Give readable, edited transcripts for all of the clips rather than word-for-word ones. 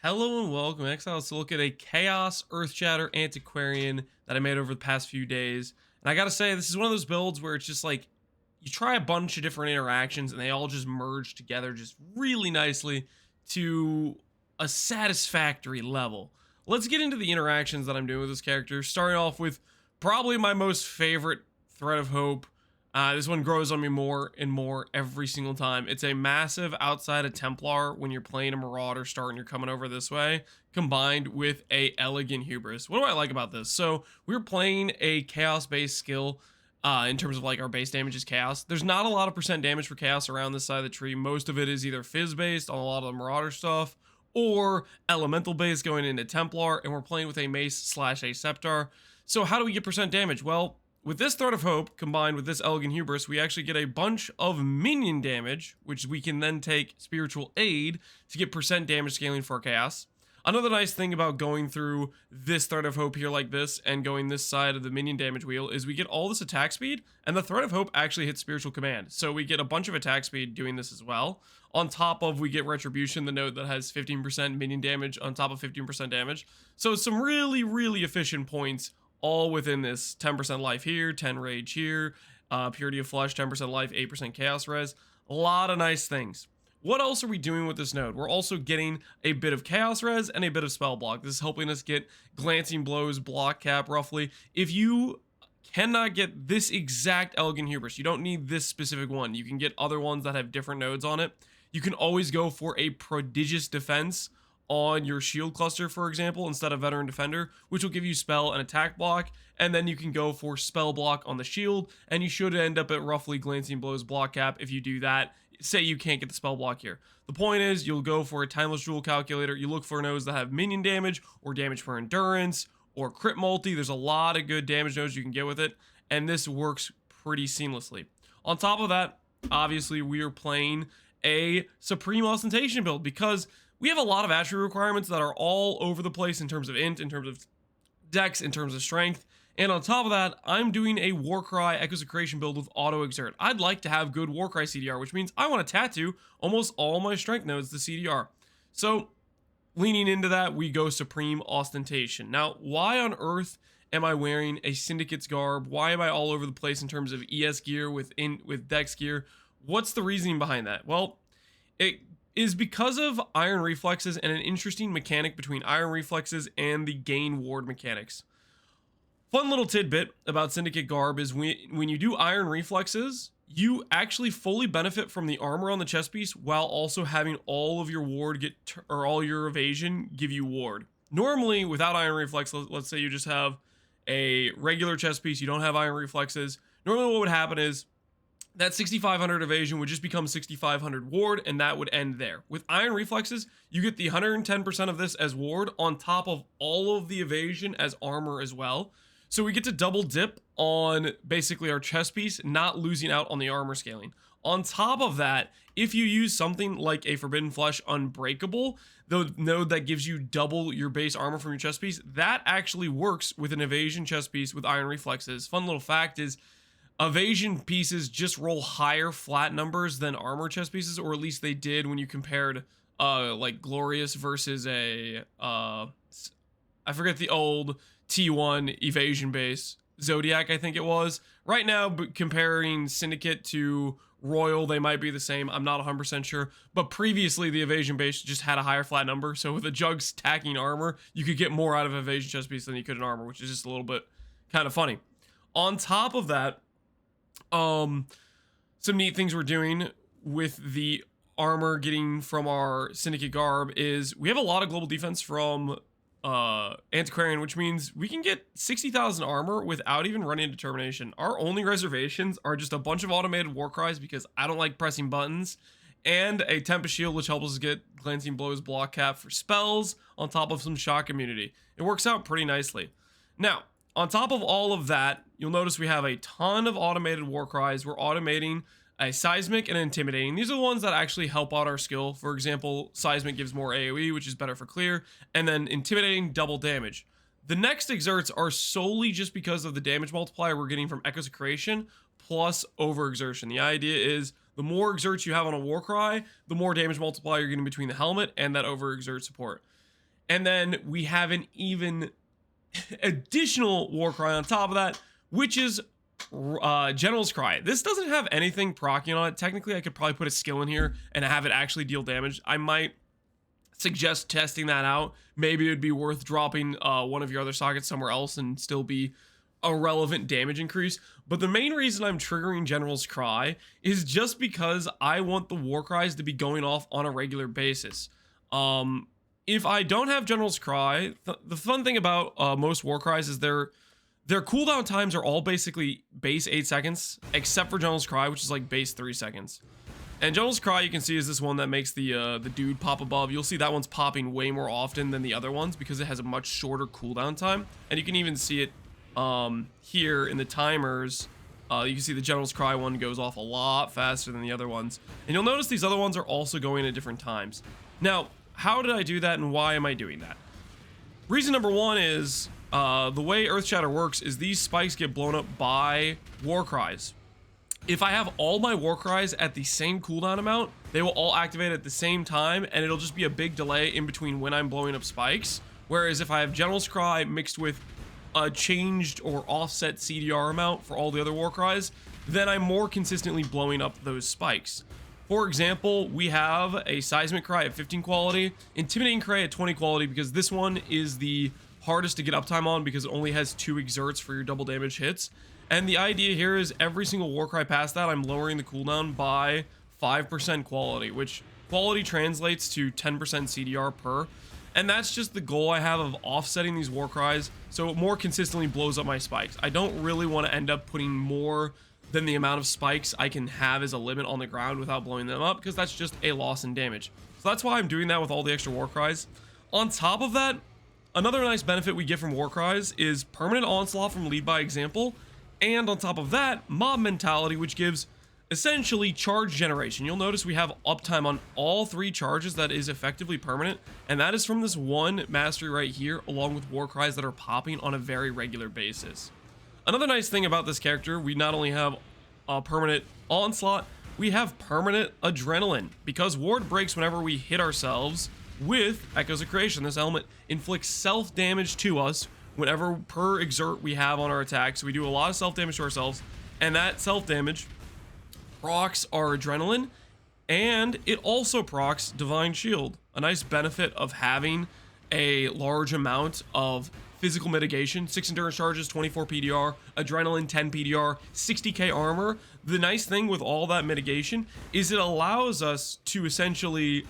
Hello and welcome, Exile. So look at a Chaos Earth Shatter Antiquarian that I made over the past few days. And I gotta say, this is one of those builds where it's just like, you try a bunch of different interactions and they all just merge together just really nicely to a satisfactory level. Let's get into the interactions that I'm doing with this character, starting off with probably my most favorite Thread of Hope. This one grows on me more and more every single time. It's a massive outside of Templar when you're playing a Marauder start and you're coming over this way, combined with a Elegant Hubris. What do I like about this? So we're playing a Chaos-based skill in terms of like our base damage is Chaos. There's not a lot of percent damage for Chaos around this side of the tree. Most of it is either Fizz-based on a lot of the Marauder stuff, or Elemental-based going into Templar, and we're playing with a Mace slash a Scepter. So how do we get percent damage? Well, with this Thread of Hope, combined with this Elegant Hubris, we actually get a bunch of minion damage, which we can then take Spiritual Aid to get percent damage scaling for our Chaos. Another nice thing about going through this Thread of Hope here like this, and going this side of the minion damage wheel, is we get all this attack speed, and the Thread of Hope actually hits Spiritual Command. So we get a bunch of attack speed doing this as well. On top of, we get Retribution, the node that has 15% minion damage on top of 15% damage. So some really, really efficient points all within this. 10% life here, 10 rage here, purity of flesh, 10% life, 8% chaos res. A lot of nice things. What else are we doing with this node? We're also getting a bit of chaos res and a bit of spell block. This is helping us get glancing blows, block cap roughly. If you cannot get this exact Elegant Hubris, you don't need this specific one. You can get other ones that have different nodes on it. You can always go for a prodigious defense on your shield cluster, for example, instead of veteran defender, which will give you spell and attack block, and then you can go for spell block on the shield, and you should end up at roughly glancing blows block cap if you do that. Say you can't get the spell block here. The point is, you'll go for a timeless jewel calculator. You look for nodes that have minion damage or damage for endurance or crit multi. There's a lot of good damage nodes you can get with it, and this works pretty seamlessly. On top of that, obviously we are playing a Supreme Ostentation build because we have a lot of attribute requirements that are all over the place in terms of int, in terms of dex, in terms of strength. And on top of that, I'm doing a Warcry Echoes of Creation build with Auto Exert. I'd like to have good Warcry CDR, which means I want to tattoo almost all my strength nodes to CDR. So, leaning into that, we go Supreme Ostentation. Now, why on earth am I wearing a Syndicate's garb? Why am I all over the place in terms of ES gear with dex gear? What's the reasoning behind that? Well, it is because of Iron Reflexes and an interesting mechanic between Iron Reflexes and the gain ward mechanics. Fun little tidbit about Syndicate Garb is when you do Iron Reflexes, you actually fully benefit from the armor on the chest piece while also having all of your ward or all your evasion give you ward. Normally, without Iron Reflex, let's say you just have a regular chest piece, you don't have Iron Reflexes. Normally what would happen is that 6,500 evasion would just become 6,500 ward, and that would end there. With Iron Reflexes, you get the 110% of this as ward on top of all of the evasion as armor as well. So we get to double dip on basically our chest piece, not losing out on the armor scaling. On top of that, if you use something like a Forbidden Flesh Unbreakable, the node that gives you double your base armor from your chest piece, that actually works with an evasion chest piece with Iron Reflexes. Fun little fact is, evasion pieces just roll higher flat numbers than armor chest pieces, or at least they did when you compared like Glorious versus a I forget the old T1 evasion base, Zodiac I think it was. Right now, comparing Syndicate to Royal, they might be the same. I'm not 100% sure, but previously the evasion base just had a higher flat number, so with a Jug stacking armor, you could get more out of evasion chest piece than you could in armor, which is just a little bit kind of funny. On top of that, some neat things we're doing with the armor getting from our Syndicate Garb is we have a lot of global defense from Antiquarian, which means we can get 60,000 armor without even running Determination. Our only reservations are just a bunch of automated war cries because I don't like pressing buttons, and a Tempest Shield, which helps us get Glancing Blows block cap for spells on top of some shock immunity. It works out pretty nicely. Now, on top of all of that, you'll notice we have a ton of automated war cries. We're automating a Seismic and Intimidating. These are the ones that actually help out our skill. For example, Seismic gives more AoE, which is better for clear, and then Intimidating double damage. The next exerts are solely just because of the damage multiplier we're getting from Echoes of Creation plus overexertion. The idea is the more exerts you have on a war cry, the more damage multiplier you're getting between the helmet and that overexert support. And then we have an even additional war cry on top of that, which is General's Cry. This doesn't have anything proccing on it. Technically, I could probably put a skill in here and have it actually deal damage. I might suggest testing that out. Maybe it'd be worth dropping one of your other sockets somewhere else and still be a relevant damage increase. But the main reason I'm triggering General's Cry is just because I want the war cries to be going off on a regular basis. If I don't have General's Cry, the fun thing about most war cries is their cooldown times are all basically base 8 seconds, except for General's Cry, which is like base 3 seconds. And General's Cry, you can see, is this one that makes the dude pop above. You'll see that one's popping way more often than the other ones because it has a much shorter cooldown time. And you can even see it here in the timers. You can see the General's Cry one goes off a lot faster than the other ones. And you'll notice these other ones are also going at different times. Now, how did I do that and why am I doing that? Reason number one is the way Earth Shatter works is these spikes get blown up by war cries. If I have all my war cries at the same cooldown amount, they will all activate at the same time, and it'll just be a big delay in between when I'm blowing up spikes. Whereas if I have General's Cry mixed with a changed or offset CDR amount for all the other war cries, then I'm more consistently blowing up those spikes. For example, we have a Seismic Cry at 15 quality, Intimidating Cry at 20 quality, because this one is the hardest to get uptime on because it only has 2 exerts for your double damage hits. And the idea here is every single war cry past that, I'm lowering the cooldown by 5% quality, which quality translates to 10% CDR per. And that's just the goal I have of offsetting these war cries so it more consistently blows up my spikes. I don't really want to end up putting more than the amount of spikes I can have as a limit on the ground without blowing them up, because that's just a loss in damage. So that's why I'm doing that with all the extra war cries. On top of that, another nice benefit we get from war cries is permanent onslaught from lead by example. And on top of that, mob mentality, which gives essentially charge generation. You'll notice we have uptime on all 3 charges that is effectively permanent, and that is from this one mastery right here, along with war cries that are popping on a very regular basis. Another nice thing about this character, we not only have a permanent onslaught, we have permanent adrenaline, because ward breaks whenever we hit ourselves with Echoes of Creation. This element inflicts self damage to us whenever per exert we have on our attack. So we do a lot of self damage to ourselves, and that self damage procs our adrenaline, and it also procs Divine Shield. A nice benefit of having a large amount of physical mitigation: 6 endurance charges, 24 PDR, adrenaline 10 PDR, 60k armor. The nice thing with all that mitigation is it allows us to essentially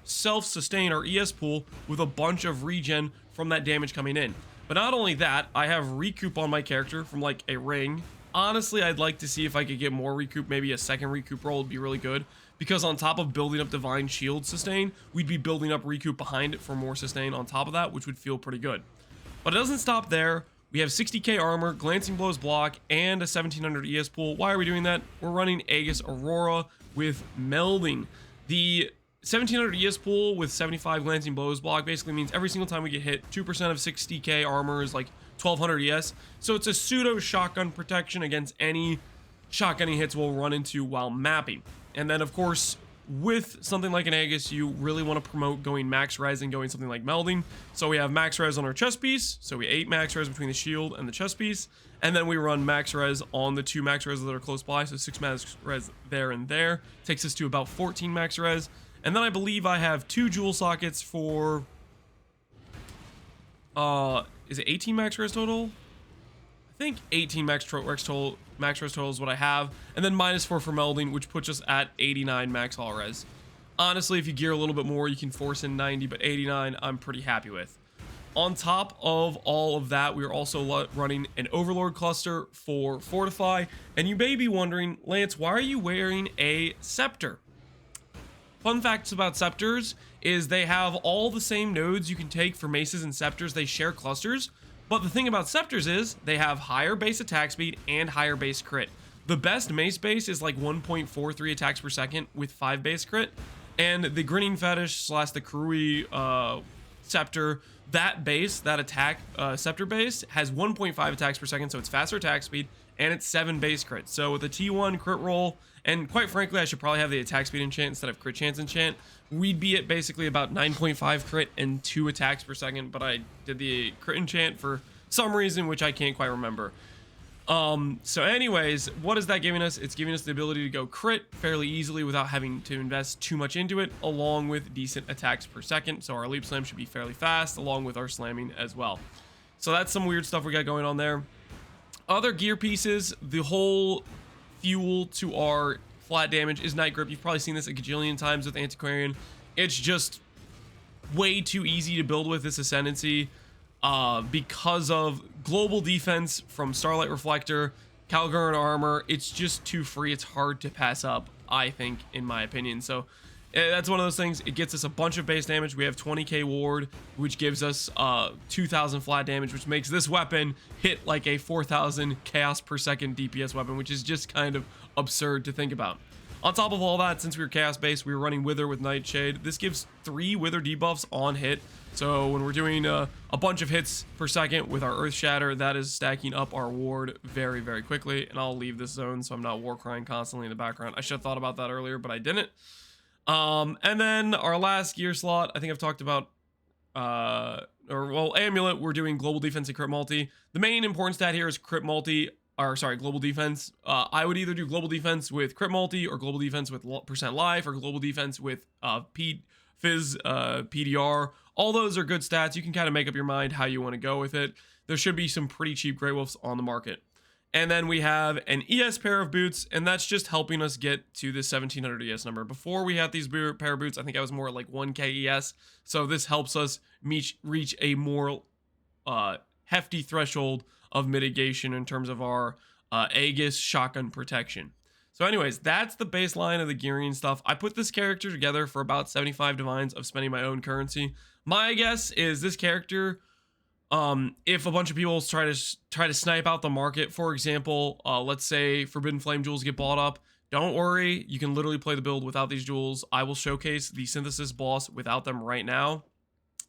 self-sustain our ES pool with a bunch of regen from that damage coming in. But not only that, I have recoup on my character from like a ring. Honestly, I'd like to see if I could get more recoup. Maybe a second recoup roll would be really good, because on top of building up Divine Shield sustain, we'd be building up recoup behind it for more sustain on top of that, which would feel pretty good. But it doesn't stop there. We have 60k armor, Glancing Blows block, and a 1700 ES pool. Why are we doing that? We're running Aegis Aurora with melding. The 1700 ES pool with 75 Glancing Blows block basically means every single time we get hit, 2% of 60k armor is like 1200 ES. So it's a pseudo shotgun protection against any shotgunning hits we'll run into while mapping. And then of course, with something like an Aegis, you really want to promote going max res and going something like melding. So we have max res on our chest piece. So we 8 max res between the shield and the chest piece. And then we run max res on the 2 max res that are close by. So 6 max res there and there. Takes us to about 14 max res. And then I believe I have 2 jewel sockets for, is it 18 max res total? I think 18 max res total is what I have. And then -4 for melding, which puts us at 89 max all res. Honestly, if you gear a little bit more, you can force in 90, but 89 I'm pretty happy with. On top of all of that, we are also running an Overlord cluster for Fortify. And you may be wondering, Lance, why are you wearing a Scepter? Fun facts about Scepters is they have all the same nodes you can take for maces and scepters. They share clusters, but the thing about Scepters is they have higher base attack speed and higher base crit. The best mace base is like 1.43 attacks per second with 5 base crit, and the Grinning Fetish / the Karui Scepter, that base, that attack Scepter base has 1.5 attacks per second, so it's faster attack speed and it's 7 base crits. So with a T1 crit roll, and quite frankly, I should probably have the attack speed enchant instead of crit chance enchant, we'd be at basically about 9.5 crit and 2 attacks per second, but I did the crit enchant for some reason, which I can't quite remember. So anyways, what is that giving us? It's giving us the ability to go crit fairly easily without having to invest too much into it, along with decent attacks per second. So our leap slam should be fairly fast, along with our slamming as well. So that's some weird stuff we got going on there. Other gear pieces, the whole fuel to our flat damage is Night Grip. You've probably seen this a gajillion times with Antiquarian. It's just way too easy to build with this Ascendancy. Because of global defense from Starlight Reflector, Calgarian armor, it's just too free. It's hard to pass up, I think, in my opinion. So that's one of those things. It gets us a bunch of base damage. We have 20k ward, which gives us 2000 flat damage, which makes this weapon hit like a 4000 chaos per second DPS weapon, which is just kind of absurd to think about. On top of all that, since we were chaos based, we were running Wither with Nightshade. This gives 3 Wither debuffs on hit. So when we're doing a bunch of hits per second with our Earth Shatter, that is stacking up our ward very, very quickly. And I'll leave this zone so I'm not war crying constantly in the background. I should have thought about that earlier, but I didn't. And then our last gear slot, I think I've talked about, Amulet, we're doing global defense and crit multi. The main important stat here is crit multi, or sorry, global defense. I would either do global defense with crit multi, or global defense with percent life, or global defense with PDR. All those are good stats. You can kind of make up your mind how you want to go with it. There should be some pretty cheap Grey Wolves on the market. And then we have an ES pair of boots, and that's just helping us get to the 1700 ES number. Before we had these pair of boots, I think I was more like 1k ES. So this helps us reach a more hefty threshold of mitigation in terms of our Aegis shotgun protection. So anyways, that's the baseline of the gearing stuff. I put this character together for about 75 divines of spending my own currency. My guess is this character, if a bunch of people try to snipe out the market, for example, let's say Forbidden Flame jewels get bought up, don't worry, you can literally play the build without these jewels. I will showcase the Synthesis boss without them right now,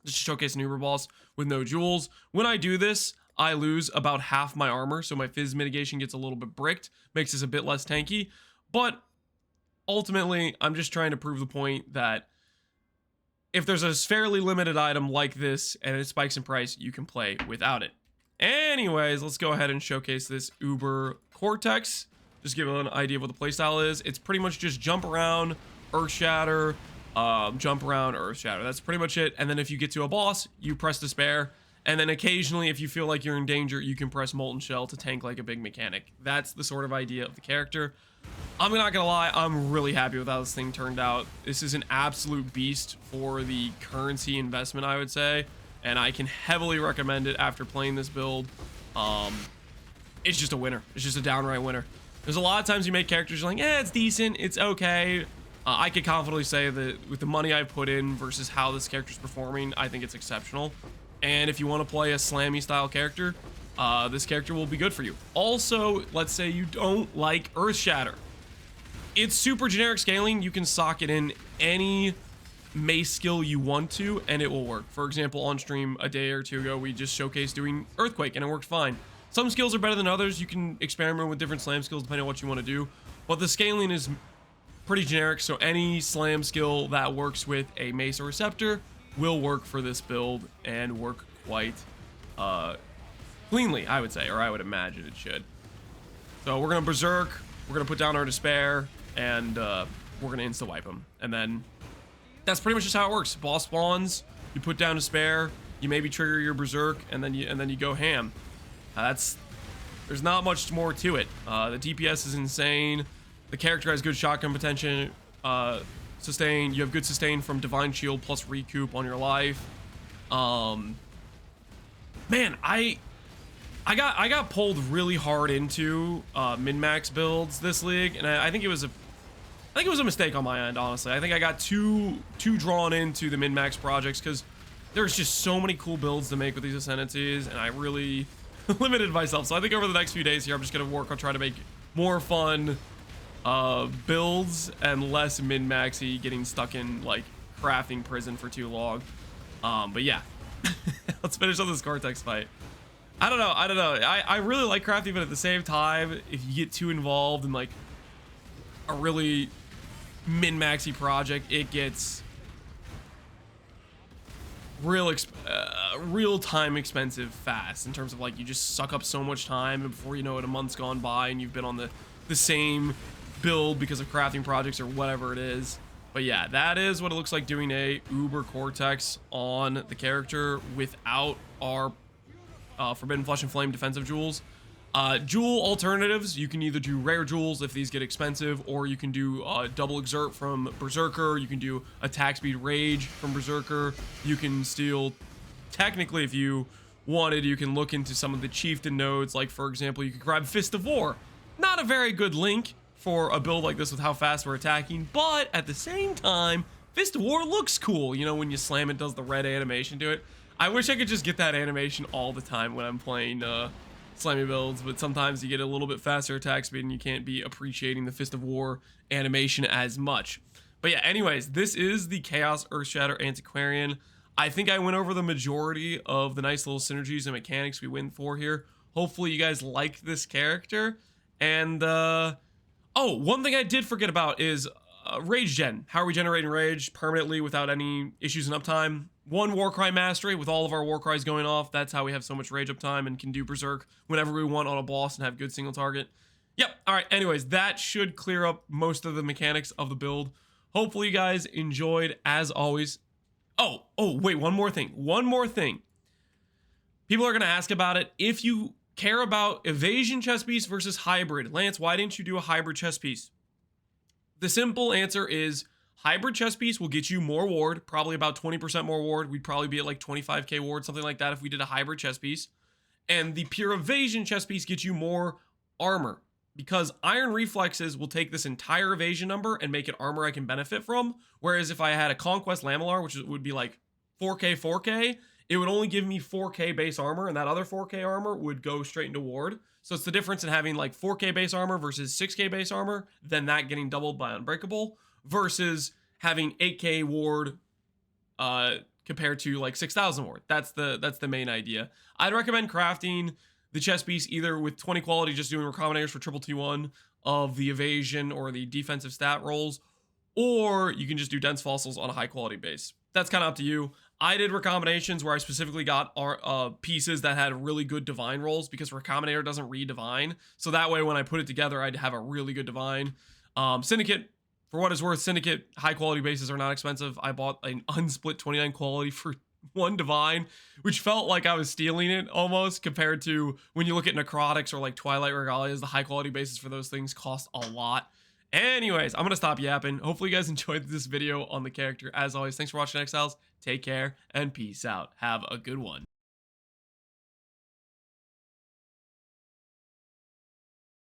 just to showcase an Uber boss with no jewels. When I do this, I lose about half my armor, so my Fizz mitigation gets a little bit bricked, makes this a bit less tanky, but ultimately, I'm just trying to prove the point that if there's a fairly limited item like this and it spikes in price, you can play without it. Anyways, let's go ahead and showcase this Uber Cortex. Just give an idea of what the playstyle is. It's pretty much just jump around, Earth Shatter, jump around, Earth Shatter. That's pretty much it. And then if you get to a boss, you press Despair. And then occasionally, if you feel like you're in danger, you can press Molten Shell to tank like a big mechanic. That's the sort of idea of the character. I'm not gonna lie, I'm really happy with how this thing turned out. This is an absolute beast for the currency investment, I would say, and I can heavily recommend it after playing this build. It's just a winner. It's just a downright winner. There's a lot of times you make characters, you're like, it's decent, it's okay. I could confidently say that with the money I've put in versus how this character's performing, I think it's exceptional. And if you want to play a slammy style character, this character will be good for you. Also, let's say you don't like Earth Shatter. It's super generic scaling. You can sock it in any mace skill you want to, and it will work. For example, on stream a day or two ago, we just showcased doing Earthquake, and it worked fine. Some skills are better than others. You can experiment with different slam skills depending on what you want to do, but the scaling is pretty generic, so any slam skill that works with a mace or a scepter will work for this build and work quite cleanly, I would say, or I would imagine it should. So we're gonna Berserk, we're gonna put down our Despair, and we're gonna insta wipe them. And then that's pretty much just how it works. Boss spawns, you put down Despair, you maybe trigger your Berserk, and then you go ham. There's not much more to it. The DPS is insane. The character has good shotgun potential. Sustain. You have good sustain from Divine Shield plus recoup on your life. Man, I got pulled really hard into min-max builds this league, and I think it was a mistake on my end, honestly. I think I got too drawn into the min-max projects because there's just so many cool builds to make with these Ascendancies, and I really limited myself. So I think over the next few days here, I'm just gonna work on trying to make more fun builds and less min-maxy, getting stuck in like crafting prison for too long. But yeah, let's finish up this Cortex fight. I don't know. I don't know. I really like crafting, but at the same time, if you get too involved in like a really min-maxy project, it gets real time expensive fast, in terms of like you just suck up so much time, and before you know it, a month's gone by and you've been on the same build because of crafting projects or whatever it is. But yeah, that is what it looks like doing a Uber Cortex on the character without our Forbidden Flesh and Flame defensive jewels. Jewel alternatives, you can either do rare jewels if these get expensive, or you can do double exert from Berserker. You can do attack speed rage from Berserker. You can steal, technically, if you wanted, you can look into some of the chieftain nodes. Like, for example, you could grab Fist of War. Not a very good link for a build like this with how fast we're attacking, but at the same time, Fist of War looks cool. You know, when you slam it, does the red animation to it. I wish I could just get that animation all the time when I'm playing slimy builds, but sometimes you get a little bit faster attack speed and you can't be appreciating the Fist of War animation as much. But yeah, anyways, this is the Chaos Earthshatter Antiquarian. I think I went over the majority of the nice little synergies and mechanics we went for here. Hopefully you guys like this character. And oh, one thing I did forget about is rage gen. How are we generating rage permanently without any issues in uptime? One Warcry mastery with all of our Warcries going off. That's how we have so much rage uptime and can do Berserk whenever we want on a boss and have good single target. Yep. All right. Anyways, that should clear up most of the mechanics of the build. Hopefully you guys enjoyed, as always. Oh, wait, one more thing. People are going to ask about it. If you care about evasion chest piece versus hybrid, Lance, why didn't you do a hybrid chest piece? The simple answer is hybrid chest piece will get you more ward, probably about 20% more ward. We'd probably be at like 25k ward, something like that if we did a hybrid chest piece. And the pure evasion chest piece gets you more armor, because iron reflexes will take this entire evasion number and make it armor I can benefit from. Whereas if I had a conquest lamellar, which would be like 4k, it would only give me 4k base armor, and that other 4k armor would go straight into ward. So it's the difference in having like 4k base armor versus 6k base armor, then that getting doubled by Unbreakable, versus having 8k ward compared to like 6,000 ward. That's the main idea. I'd recommend crafting the chest piece either with 20 quality, just doing recombinators for triple T1 of the evasion or the defensive stat rolls, or you can just do dense fossils on a high quality base. That's kind of up to you. I did recombinations where I specifically got pieces that had really good divine rolls, because recombinator doesn't read divine. So that way when I put it together, I'd have a really good divine. Syndicate, for what it's worth, Syndicate high quality bases are not expensive. I bought an unsplit 29 quality for 1 divine, which felt like I was stealing it almost, compared to when you look at necrotics or like Twilight Regalias, the high quality bases for those things cost a lot. Anyways, I'm gonna stop yapping. Hopefully you guys enjoyed this video on the character. As always, thanks for watching, Exiles. Take care and peace out. Have a good one.